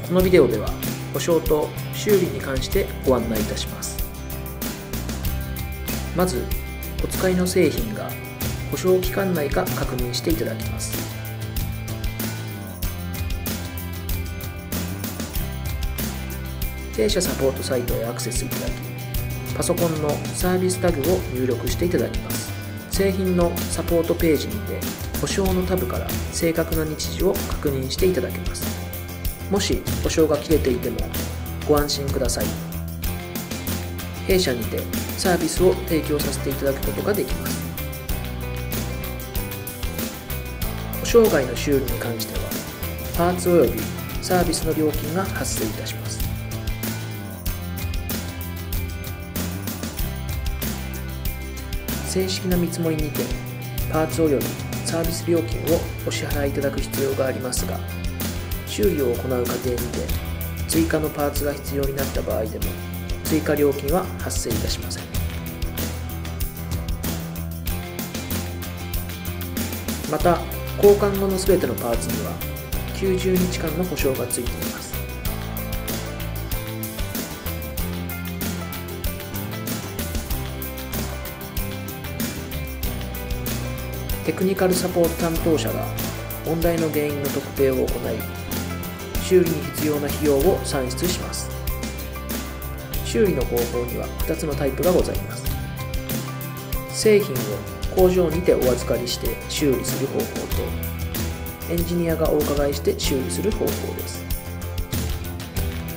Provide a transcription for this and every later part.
このビデオでは保証と修理に関してご案内いたします。まずお使いの製品が保証期間内か確認していただきます。弊社サポートサイトへアクセスいただき、パソコンのサービスタグを入力していただきます。製品のサポートページにて保証のタブから正確な日時を確認していただけます。もし保証が切れていてもご安心ください。弊社にてサービスを提供させていただくことができます。保証外の修理に関してはパーツ及びサービスの料金が発生いたします。正式な見積もりにてパーツ及びサービス料金をお支払いいただく必要がありますが、修理を行う過程にて追加のパーツが必要になった場合でも追加料金は発生いたしません。また交換後のすべてのパーツには90日間の保証がついています。テクニカルサポート担当者が問題の原因の特定を行い、修理に必要な費用を算出します。修理の方法には2つのタイプがございます。製品を工場にてお預かりして修理する方法と、エンジニアがお伺いして修理する方法です。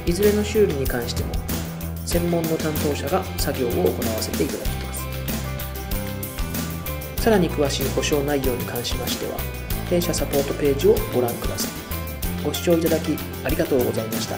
いずれの修理に関しても専門の担当者が作業を行わせていただきます。さらに詳しい保証内容に関しましては、弊社サポートページをご覧ください。ご視聴いただきありがとうございました。